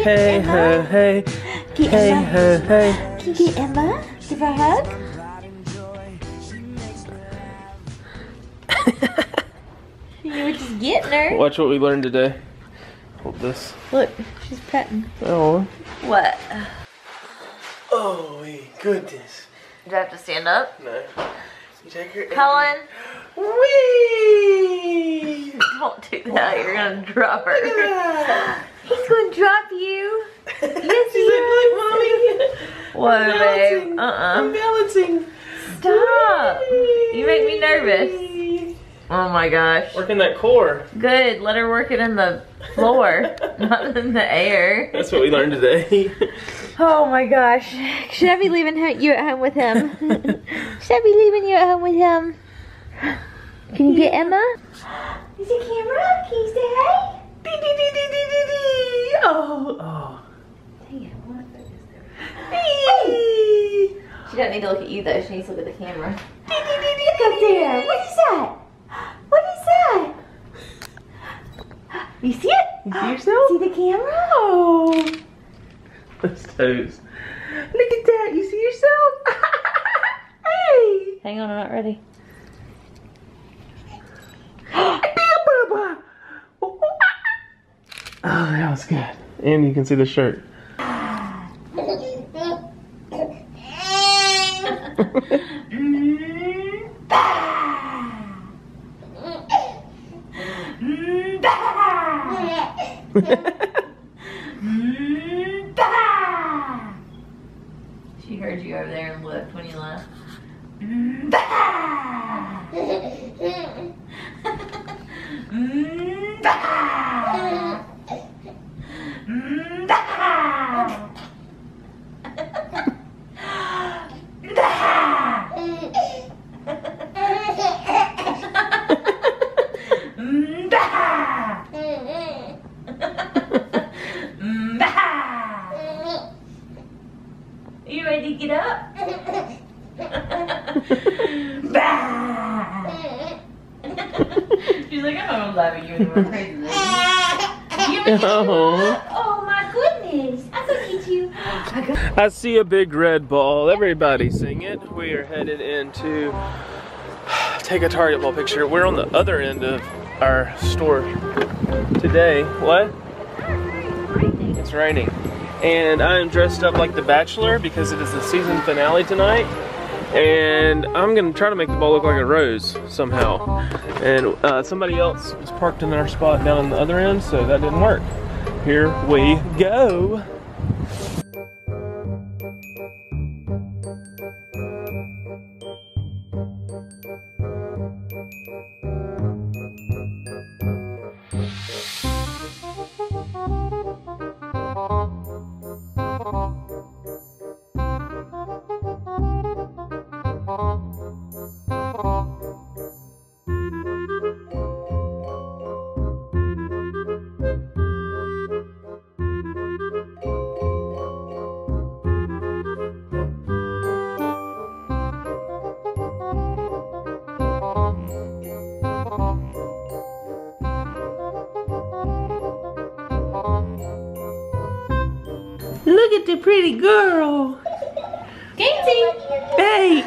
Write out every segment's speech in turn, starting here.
Hey, ho, hey. Hey, ho, hey. Can you get Emma? Give her a hug? You were just getting her. Watch what we learned today. Hold this. Look, she's petting. Oh. What? Oh, my goodness. Do I have to stand up? No. You take her. Cullen. Whee! Don't do that. You're going to drop her. He's going to drop you. Yes, he is. What, babe? I'm balancing. Stop. You make me nervous. Oh my gosh. Working that core. Good. Let her work it in the floor, not in the air. That's what we learned today. Oh my gosh. Should I be leaving you at home with him? Should I be leaving you at home with him? Can you get Emma? Is it camera? Can you say hi? Oh. Dang it. What is She doesn't need to look at you though. She needs to look at the camera. Look up there. What is that? What is that? You see it? You see yourself? See the camera? Oh. Those toes. Look at that. You see yourself? Hey. Hang on, I'm not ready. Oh, that was good. And you can see the shirt. She heard you over there and looked when you left. You ready to get up? She's like, I'm not gonna laugh at you anymore. Crazy lady. Oh my goodness. I'm gonna get you. I see a big red ball. Everybody sing it. We are headed into take a target ball picture. We're on the other end of our store today. What? It's raining. And I'm dressed up like the Bachelor because it is the season finale tonight. And I'm gonna try to make the ball look like a rose somehow. And somebody else was parked in our spot down on the other end, so that didn't work. Here we go. Look at the pretty girl. Katie. Hey.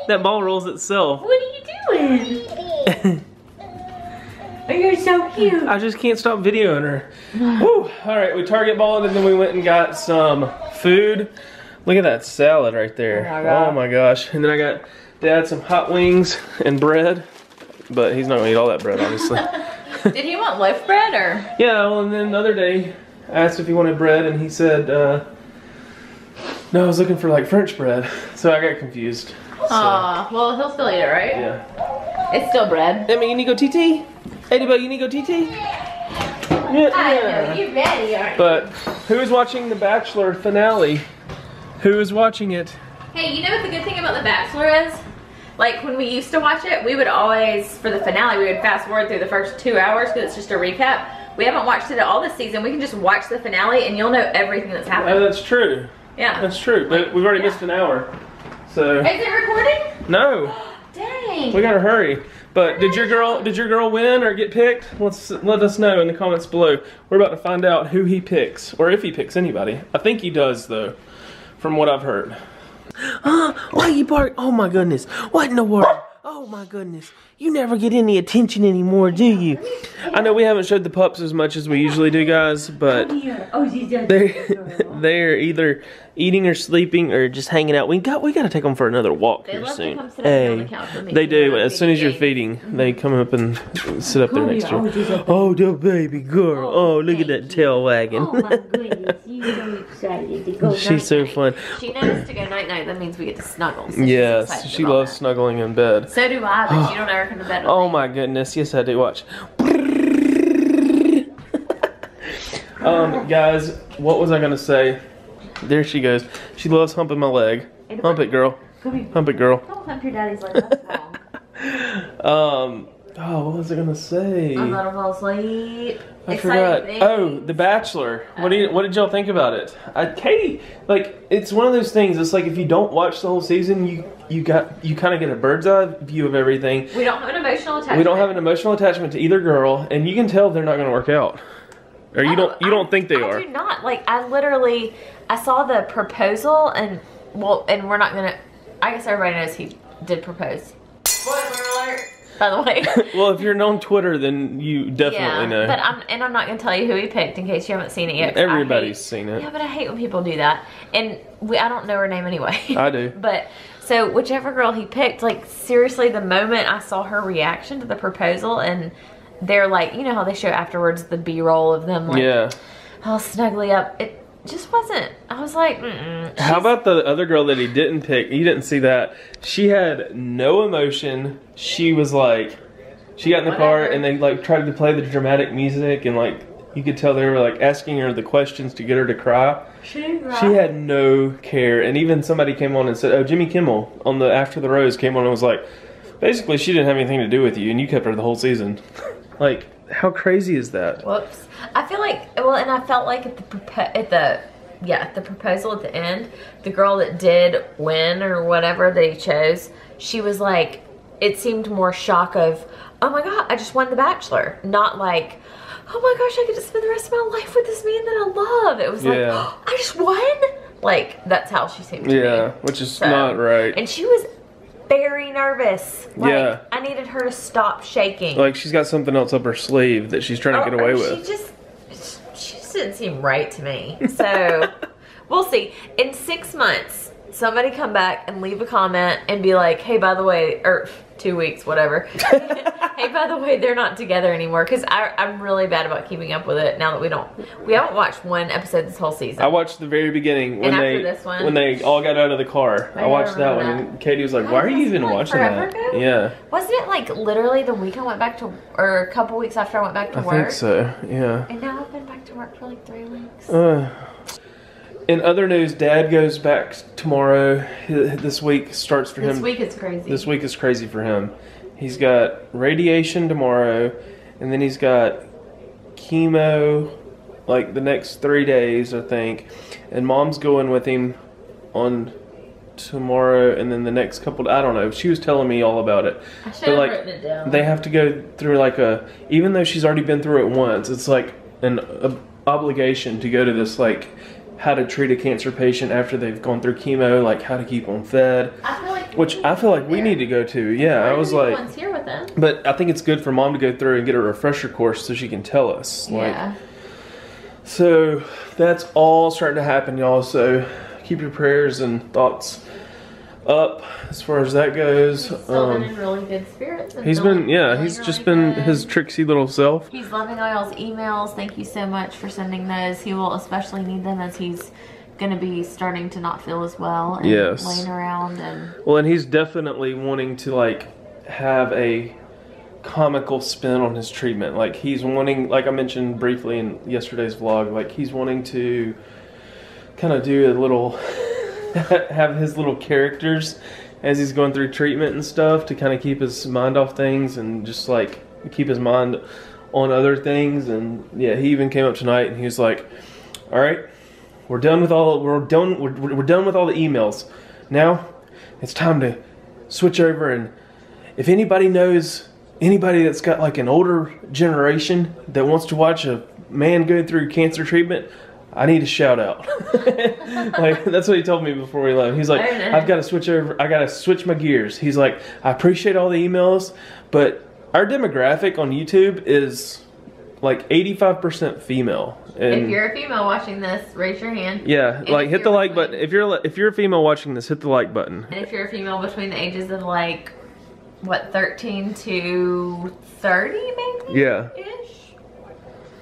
That ball rolls itself. What are you doing? Oh, you're so cute. I just can't stop videoing her. Woo. All right, we target balled and then we went and got some food. Look at that salad right there. Oh my gosh. And then I got Dad some hot wings and bread. But he's not gonna eat all that bread, obviously. Did he want loaf bread or? Yeah, well, and then the other day I asked if he wanted bread and he said, no, I was looking for like French bread. So I got confused. Aw, well, he'll still eat it, right? Yeah. It's still bread. Emma, you need to go TT? Anybody, you need to go TT? Yeah. I know, you're ready, aren't you? But who is watching the Bachelor finale? Who is watching it? Hey, you know what the good thing about The Bachelor is? Like when we used to watch it, we would always, for the finale, we would fast forward through the first 2 hours because it's just a recap. We haven't watched it at all this season. We can just watch the finale and you'll know everything that's happened. Oh, that's true. Yeah. That's true. But we've already missed an hour. So. Is it recording? No. Dang. We gotta hurry. But did your girl win or get picked? Let us know in the comments below. We're about to find out who he picks, or if he picks anybody. I think he does though, from what I've heard. Why you bark? Oh my goodness. What in the world? Oh my goodness. You never get any attention anymore, do you? I know we haven't showed the pups as much as we usually do, guys, but they're either eating or sleeping or just hanging out. We got to take them for another walk here soon. Hey, they do. As soon as you're feeding, they come up and sit up there next to you. Oh, the baby girl. Oh, look at that tail wagging. Oh my goodness, you're so excited to go. She's so fun. She knows to go night night. That means we get to snuggle. So yes, she loves snuggling in bed. So do I, but you don't ever come to bed with Oh me. my goodness, yes I do. Watch. Guys, what was I gonna say? There she goes. She loves humping my leg. Hump it, girl. Hump it, girl. Don't hump your daddy's leg. That's wrong. Oh, what was I gonna say? I'm gonna fall asleep. I forgot. Oh, The Bachelor. What did y'all think about it? Katie, like, it's one of those things. It's like if you don't watch the whole season, you kind of get a bird's eye view of everything. We don't have an emotional attachment. We don't have an emotional attachment to either girl, and you can tell they're not going to work out. Or you don't think they are. I do not. Like, I saw the proposal, and we're not gonna. I guess everybody knows he did propose. Spoiler alert. By the way. Well, if you're on Twitter, then you definitely know. But I'm not gonna tell you who he picked in case you haven't seen it yet. Everybody's seen it. Yeah, but I hate when people do that, and I don't know her name anyway. I do. But so whichever girl he picked, like seriously, the moment I saw her reaction to the proposal, and they're like, you know how they show afterwards the B-roll of them, like, all snuggly up. It just wasn't. I was like, How about the other girl that he didn't pick? You didn't see that. She had no emotion. She was like, she got in the car and they like tried to play the dramatic music, and like you could tell they were like asking her the questions to get her to cry. She had no care. And even somebody came on and said, oh, Jimmy Kimmel on the After the Rose came on and was like, basically she didn't have anything to do with you and you kept her the whole season. Like, how crazy is that? Whoops. I feel like, well, and I felt like at the proposal at the end, the girl that did win or whatever that he chose, she was like, it seemed more shock of, oh my god, I just won The Bachelor. Not like, oh my gosh, I get to spend the rest of my life with this man that I love. It was like, oh, I just won? Like, that's how she seemed to me. Yeah, which is not right. And she was very nervous. Like, I needed her to stop shaking. Like she's got something else up her sleeve that she's trying to get away with. She just didn't seem right to me. So we'll see. In 6 months, somebody come back and leave a comment and be like, hey, by the way, or 2 weeks, whatever. Hey, by the way, they're not together anymore. Because I'm really bad about keeping up with it now that we haven't watched one episode this whole season. I watched the very beginning when they all got out of the car. I watched that one and Katie was like, why are you even watching that? Ago? Yeah. Wasn't it like literally the week I went back to, or a couple weeks after I went back to work? I think so, yeah. And now I've been back to work for like 3 weeks. In other news, Dad goes back tomorrow. This week starts for him. This week is crazy. This week is crazy for him. He's got radiation tomorrow, and then he's got chemo like the next 3 days, I think. And Mom's going with him on tomorrow, and then the next couple, I don't know. She was telling me all about it. I should have written it down. They have to go through like even though she's already been through it once, it's like an obligation to go to this like how to treat a cancer patient after they've gone through chemo, like how to keep them fed. I feel like we need to go to. Yeah, I was like, here with them. But I think it's good for Mom to go through and get a refresher course so she can tell us. Yeah. So that's all starting to happen, y'all. So keep your prayers and thoughts up as far as that goes. He's still been in really good spirits. He's been, he's just been his tricksy little self. He's loving all y'all's emails. Thank you so much for sending those. He will especially need them as he's going to be starting to not feel as well and laying around. And well, and he's definitely wanting to like have a comical spin on his treatment. Like he's wanting, like I mentioned briefly in yesterday's vlog, like he's wanting to kind of do a little have his little characters as he's going through treatment and stuff to kind of keep his mind off things and just like keep his mind on other things. And yeah, he even came up tonight and he was like, all right, we're done with all we're done with all the emails. Now it's time to switch over, and if anybody knows anybody that's got like an older generation that wants to watch a man go through cancer treatment, I need a shout out. Like, that's what he told me before we left. He's like, I've got to switch over. I got to switch my gears. He's like, I appreciate all the emails, but our demographic on YouTube is like 85% female. And if you're a female watching this, raise your hand. Yeah, and like hit the like button. If you're a female watching this, hit the like button. And if you're a female between the ages of like, what, 13 to 30 maybe? Yeah.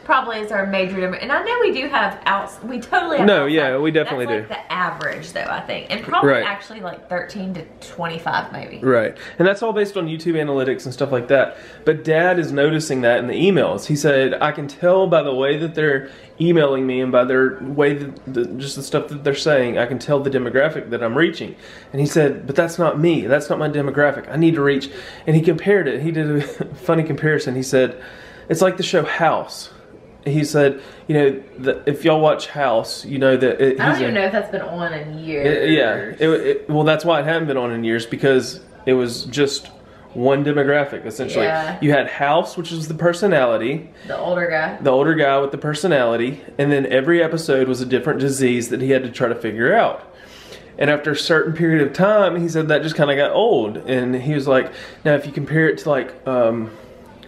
Probably is our major number. And I know we do have we totally have no, outside. yeah, we definitely That's like the average though, I think. And probably actually like 13 to 25 maybe. Right. And that's all based on YouTube analytics and stuff like that. But Dad is noticing that in the emails. He said, I can tell by the way that they're emailing me and by their way that just the stuff that they're saying, I can tell the demographic that I'm reaching. And he said, but that's not me. That's not my demographic. I need to reach. And he compared it. He did a funny comparison. He said, it's like the show House. He said, you know, if y'all watch House, you know that I don't even know if that's been on in years. Yeah, well, that's why it hadn't been on in years, because it was just one demographic essentially. Yeah. You had House, which was the personality, the older guy with the personality, and then every episode was a different disease that he had to try to figure out. And after a certain period of time, he said that just kind of got old, and he was like, now if you compare it to like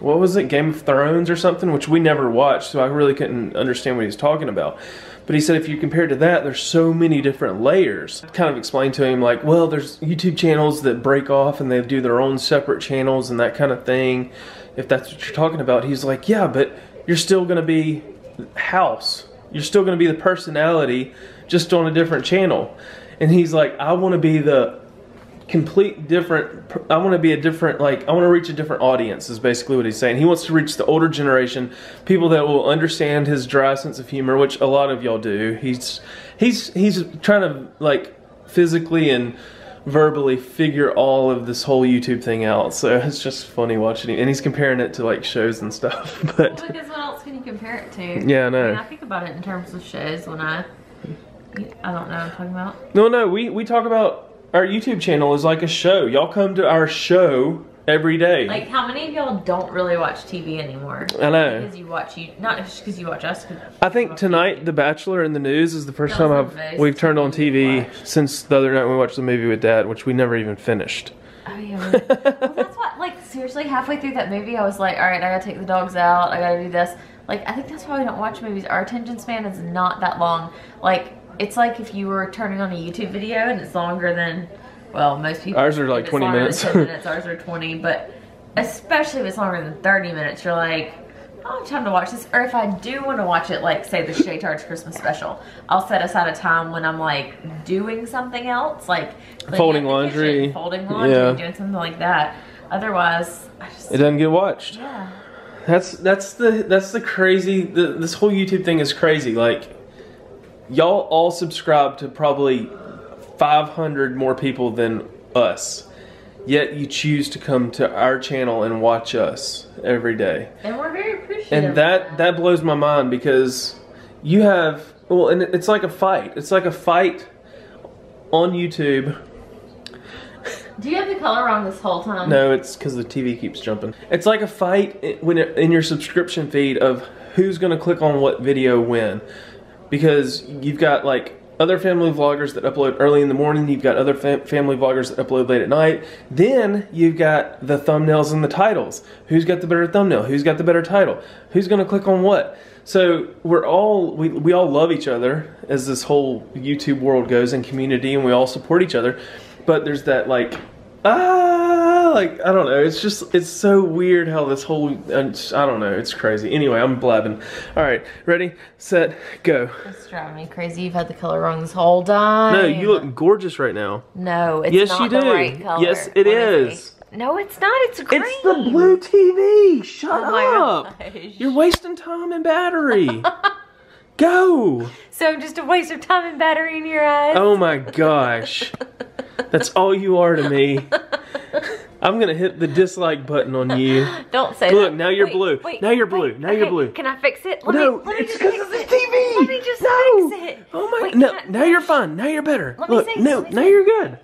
what was it, Game of Thrones or something, which we never watched, so I really couldn't understand what he was talking about. But he said if you compare it to that, there's so many different layers. I kind of explained to him like, well, there's YouTube channels that break off and they do their own separate channels and that kind of thing, if that's what you're talking about. He's like, yeah, but you're still going to be House. You're still going to be the personality, just on a different channel. And he's like, I want to be the complete different, I want to be a different, like, I want to reach a different audience is basically what he's saying. He wants to reach the older generation, people that will understand his dry sense of humor, which a lot of y'all do. He's trying to like physically and verbally figure all of this whole YouTube thing out, so it's just funny watching him, and he's comparing it to like shows and stuff. But well, because what else can you compare it to? Yeah, I know. I mean, I think about it in terms of shows when I don't know what I'm talking about. No, we talk about our YouTube channel is like a show. Y'all come to our show every day. Like, how many of y'all don't really watch TV anymore? I know. Because you watch, not just because you watch us. I think tonight, The Bachelor and the News is the first time we've turned on TV since the other night we watched the movie with Dad, which we never even finished. Oh yeah. Well, that's what, like, seriously, halfway through that movie, I was like, all right, I gotta take the dogs out. I gotta do this. Like, I think that's why we don't watch movies. Our attention span is not that long. Like, it's like if you were turning on a YouTube video and it's longer than, well, most people. Ours are like 20 minutes. 10 minutes. Ours are 20, but especially if it's longer than 30 minutes, you're like, I don't have time to watch this. Or if I do want to watch it, like say the Shaytards Christmas special, I'll set aside a time when I'm like doing something else, like folding laundry, doing something like that. Otherwise, it doesn't get watched. Yeah. That's the crazy. This whole YouTube thing is crazy. Like, y'all all subscribe to probably 500 more people than us, yet you choose to come to our channel and watch us every day. And we're very appreciative. And that blows my mind, because you have, well, and it's like a fight. It's like a fight on YouTube. Do you have the color wrong this whole time? No, it's because the TV keeps jumping. It's like a fight in your subscription feed of who's going to click on what video when. Because you've got like other family vloggers that upload early in the morning, you've got other family vloggers that upload late at night, then you've got the thumbnails and the titles. Who's got the better thumbnail? Who's got the better title? Who's going to click on what? So we all love each other as this whole YouTube world goes, and community, and we all support each other. But there's that like, like, I don't know, it's so weird how this whole, I don't know, it's crazy. Anyway, I'm blabbing. All right, ready, set, go. It's driving me crazy. You've had the color wrong this whole time. No, you look gorgeous right now. No, it's not the right color. Yes, it is. No, it's not. It's green. It's the blue TV. Shut up. Gosh. You're wasting time and battery. Go! So just a waste of time and battery in your eyes. Oh my gosh. That's all you are to me. I'm gonna hit the dislike button on you. Don't say Look, that. now you're blue. Now you're blue. Now you're blue. Can I fix it? No, it's because of the TV. Let me just fix it. Oh my, Wait, no, now you're fine. Now you're better. Let me Look, see, no, let me now see. you're good.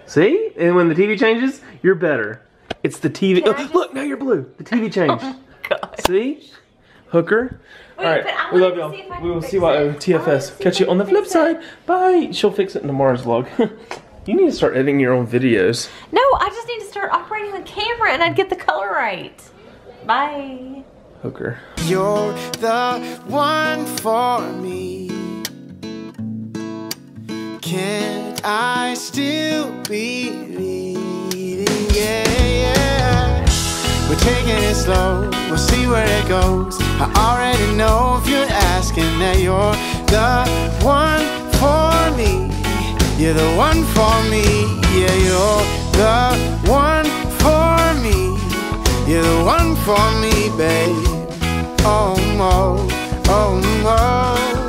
See? And when the TV changes, you're better. It's the TV. Can I Oh, just- look, now you're blue. The TV changed. Oh God. See? Hooker. Wait, All right, but I we love wanted to y'all. see if I We will can see fix why it. TFS. Catch you on the flip side. Bye. She'll fix it in tomorrow's vlog. You need to start editing your own videos. No, I just need to start operating the camera and I'd get the color right. Bye. Hooker. You're the one for me. Can't I still believe? Yeah, yeah. We're taking it slow, we'll see where it goes. I already know if you're asking that you're the one for me. You're the one for me. Yeah, you're the one for me. You're the one for me, babe. Oh, oh, oh, oh.